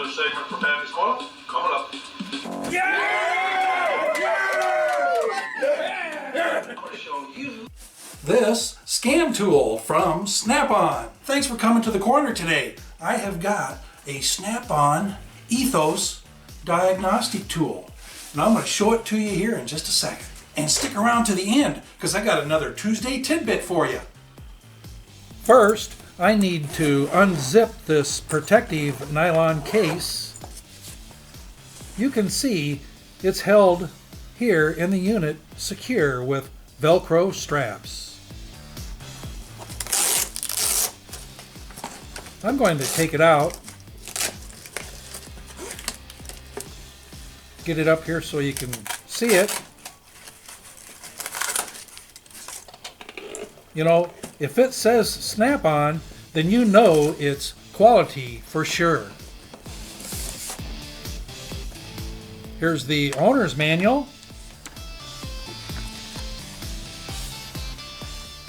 Another segment from Pappy's Corner coming up. I'm going to show you this scan tool from Snap-on. Thanks for coming to the corner today. I have got a Snap-on Ethos diagnostic tool, and I'm going to show it to you here in just a second. And stick around to the end because I got another Tuesday tidbit for you. First, I need to unzip this protective nylon case. You can see it's held here in the unit secure with Velcro straps. I'm going to take it out, get it up here so you can see it. You know, if it says Snap-on, then you know it's quality for sure. Here's the owner's manual.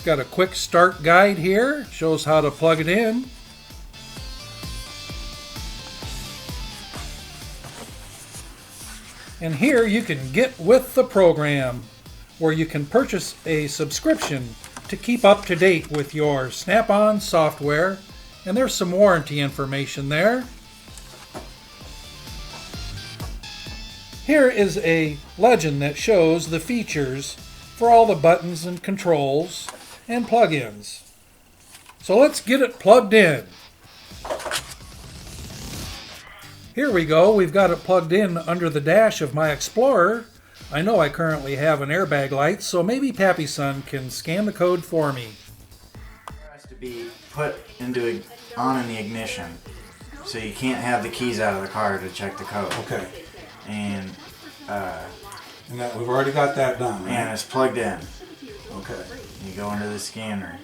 Got a quick start guide here, shows how to plug it in. And here you can get with the program, where you can purchase a subscription to keep up to date with your Snap-on software, and there's some warranty information there. Here is a legend that shows the features for all the buttons and controls and plugins. So let's get it plugged in. Here we go, we've got it plugged in under the dash of my Explorer. I know I currently have an airbag light, so maybe Pappyson can scan the code for me. It has to be put into on in the ignition, so you can't have the keys out of the car to check the code. Okay. And we've already got that done, right? And it's plugged in. Okay. You go into the scanner.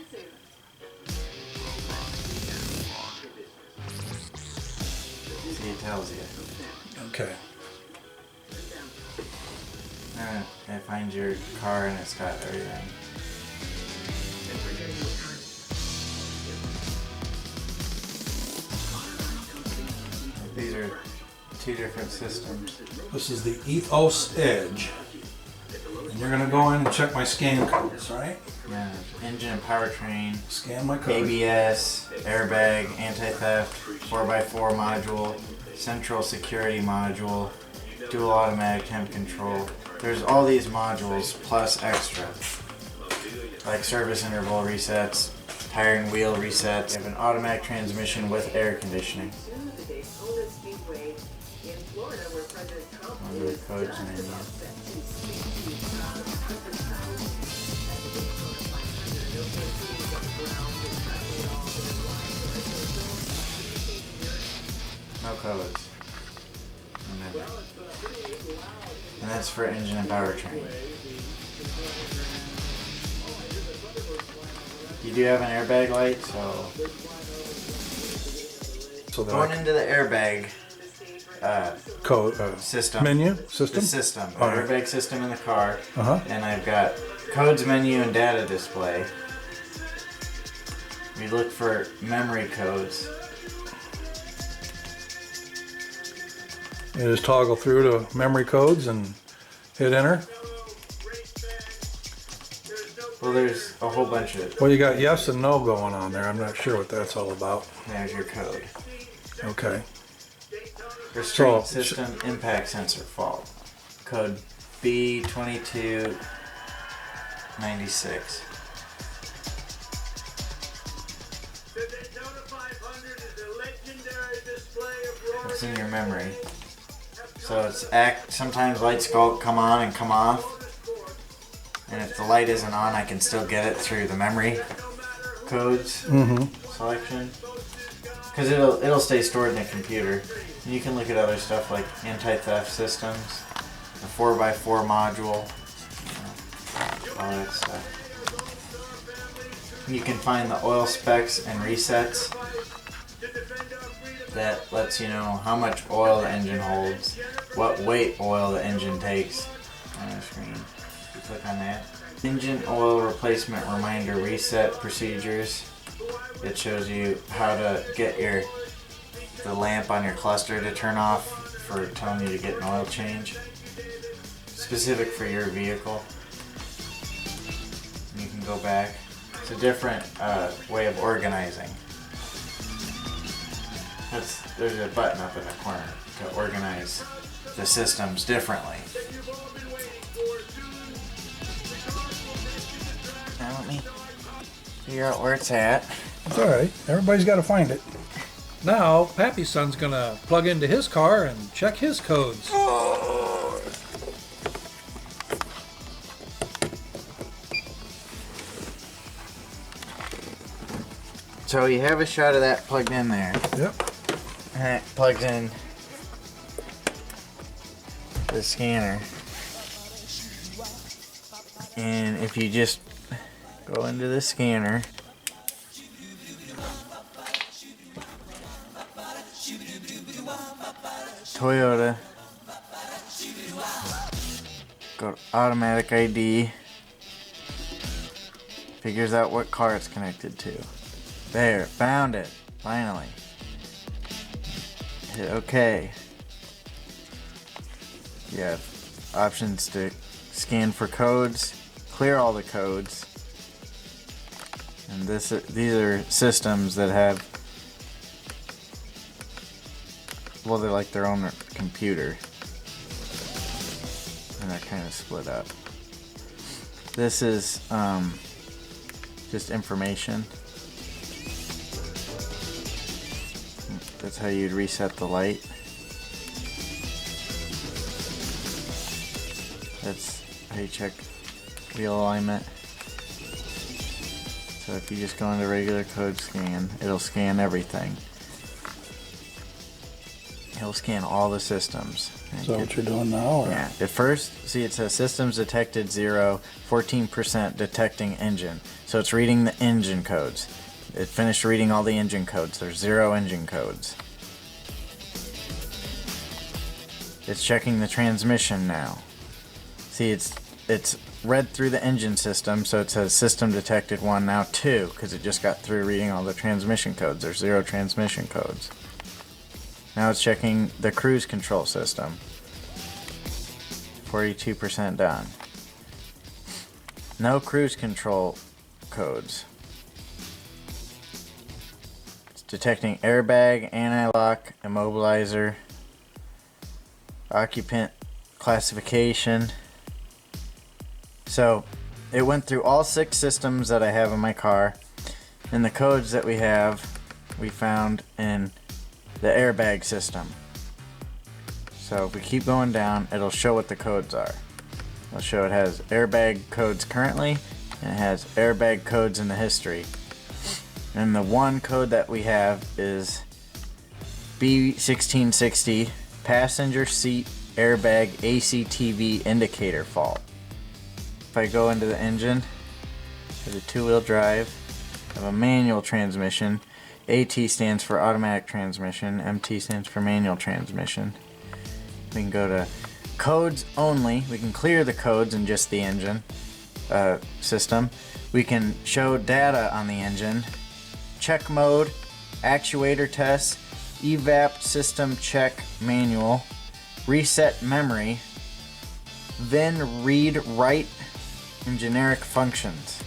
See, it tells you. Okay. It finds your car and it's got everything. These are two different systems. This is the Ethos Edge. And you're going to go in and check my scan codes, right? Yeah, engine and powertrain, Scan my code. ABS, airbag, anti-theft, 4x4 module, central security module, dual automatic temp control. There's all these modules plus extra, like service interval resets, tire and wheel resets. You have an automatic transmission with air conditioning. Under the codes menu. No codes. And that's for engine and powertrain. You do have an airbag light, so going into the airbag code system. Menu? System? The system. All right. Airbag system in the car. Uh-huh. And I've got codes menu and data display. We look for memory codes. You just toggle through to memory codes and hit enter. Well, there's a whole bunch of. Well, you got yes and no going on there. I'm not sure what that's all about. There's your code. Okay. Restraint system impact sensor fault. Code B2296. What's in your memory? So it's sometimes lights come on and come off. And if the light isn't on, I can still get it through the memory codes selection. Because it'll stay stored in the computer. And you can look at other stuff like anti-theft systems, the 4x4 module, all that stuff. You can find the oil specs and resets. That lets you know how much oil the engine holds, what weight oil the engine takes on the screen. You click on that. Engine oil replacement reminder reset procedures. It shows you how to get your the lamp on your cluster to turn off for telling you to get an oil change. Specific for your vehicle. And you can go back. It's a different way of organizing. There's a button up in the corner to organize the systems differently. Now let me figure out where it's at. It's alright. Everybody's got to find it. Now, Pappyson's going to plug into his car and check his codes. So you have a shot of that plugged in there. Yep. And it plugs in the scanner. And if you just go into the scanner, Toyota, go to automatic ID, figures out what car it's connected to. There, found it, finally. Hit OK. You have options to scan for codes, clear all the codes, and these are systems that have, well, they're like their own computer, and they're kind of split up. This is just information. That's how you'd reset the light. That's how you check wheel alignment. So if you just go into regular code scan, it'll scan everything. It'll scan all the systems. Is that what you're doing now? Or? Yeah. At first, see, it says systems detected 0, 14% detecting engine. So it's reading the engine codes. It finished reading all the engine codes. There's 0 engine codes. It's checking the transmission now. See, it's read through the engine system, so it says system detected 1, now 2, because it just got through reading all the transmission codes. There's 0 transmission codes. Now it's checking the cruise control system. 42% done. No cruise control codes. It's detecting airbag, anti-lock, immobilizer, occupant classification. So it went through all 6 systems that I have in my car, and the codes that we have, we found in the airbag system. So if we keep going down, it'll show what the codes are. It'll show it has airbag codes currently, and it has airbag codes in the history. And the one code that we have is B1660, passenger seat airbag ACTV indicator fault. If I go into the engine, there's a 2-wheel drive, I have a manual transmission. AT stands for automatic transmission, MT stands for manual transmission. We can go to codes only. We can clear the codes in just the engine system. We can show data on the engine. Check mode, actuator tests, evap system check manual, reset memory, then read write, and generic functions.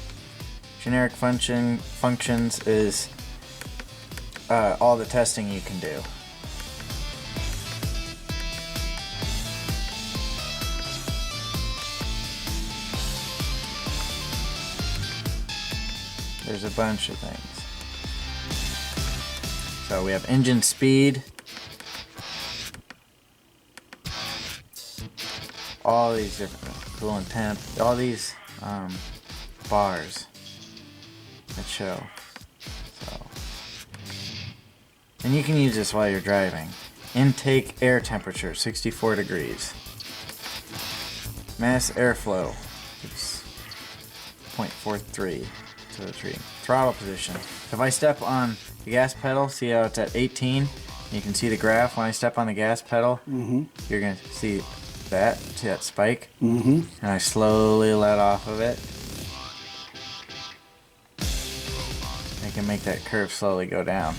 Generic functions is all the testing you can do. There's a bunch of things. So we have engine speed, all these different coolant temp, all these bars that show. So, and you can use this while you're driving. Intake air temperature 64 degrees. Mass airflow, it's 0.43. So it's reading. Throttle position. If I step on the gas pedal, see how it's at 18? You can see the graph. When I step on the gas pedal, you're going to see that spike. And I slowly let off of it. I can make that curve slowly go down.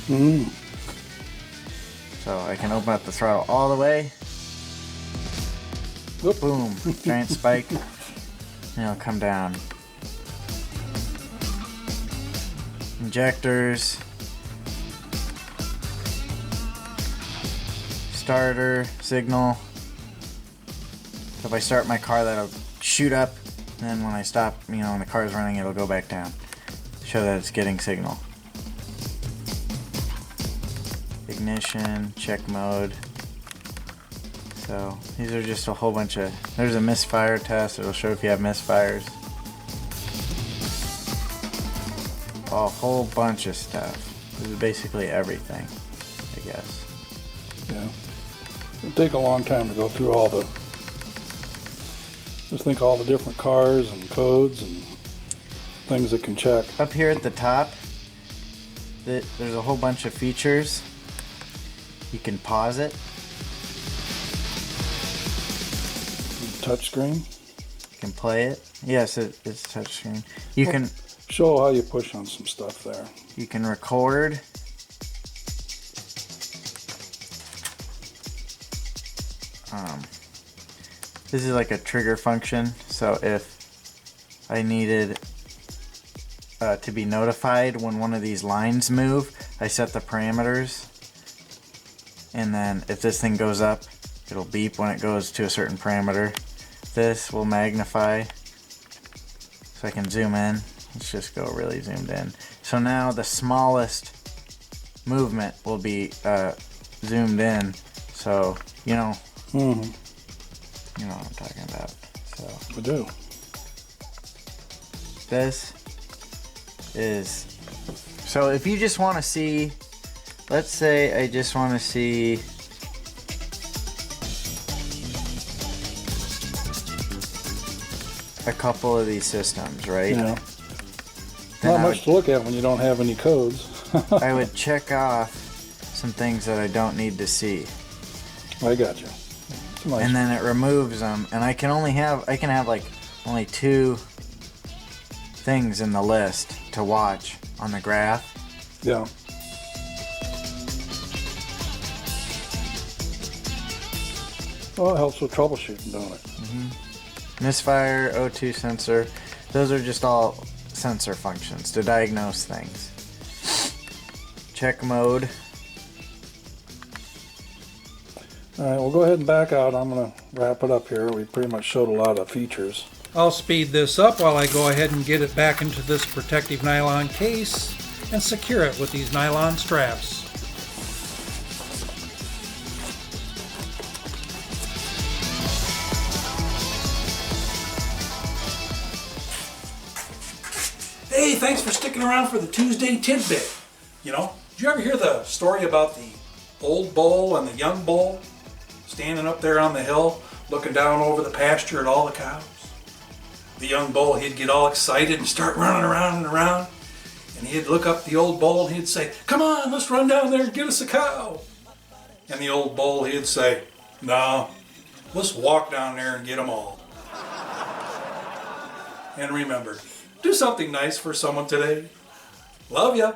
So I can open up the throttle all the way. Whoop. Boom, giant spike, and it'll come down. Injectors, starter, signal. So if I start my car, that'll shoot up, and then when I stop, when the car's running, it'll go back down. Show that it's getting signal. Ignition, check mode. So these are just a whole bunch of, there's a misfire test, it'll show if you have misfires. A whole bunch of stuff. This is basically everything, I guess. Yeah. It'll take a long time to go through all the, just think all the different cars and codes and things that can check. Up here at the top, there's a whole bunch of features. You can pause it. Touchscreen. You can play it. Yes, it's touchscreen. You can show how you push on some stuff there. You can record. This is like a trigger function. So if I needed to be notified when one of these lines move, I set the parameters. And then if this thing goes up, it'll beep when it goes to a certain parameter. This will magnify, so I can zoom in. Let's just go really zoomed in. So now the smallest movement will be zoomed in. So you know what I'm talking about. So I do. This is, so if you just want to see, let's say I just want to see a couple of these systems, right? Yeah. Then Not much to look at when you don't have any codes. I would check off some things that I don't need to see. I got you. Nice. And then it removes them, and I can have like only 2 things in the list to watch on the graph. Yeah. Well, it helps with troubleshooting, don't it? Mm-hmm. Misfire, O2 sensor. Those are just all sensor functions to diagnose things. Check mode. Alright, we'll go ahead and back out. I'm going to wrap it up here. We pretty much showed a lot of features. I'll speed this up while I go ahead and get it back into this protective nylon case and secure it with these nylon straps. Hey, thanks for sticking around for the Tuesday tidbit. You know, did you ever hear the story about the old bull and the young bull standing up there on the hill looking down over the pasture at all the cows? The young bull, he'd get all excited and start running around and around, and he'd look up the old bull and he'd say, "Come on, let's run down there and get us a cow." And the old bull, he'd say, "No, let's walk down there and get them all." And remember, do something nice for someone today. Love ya.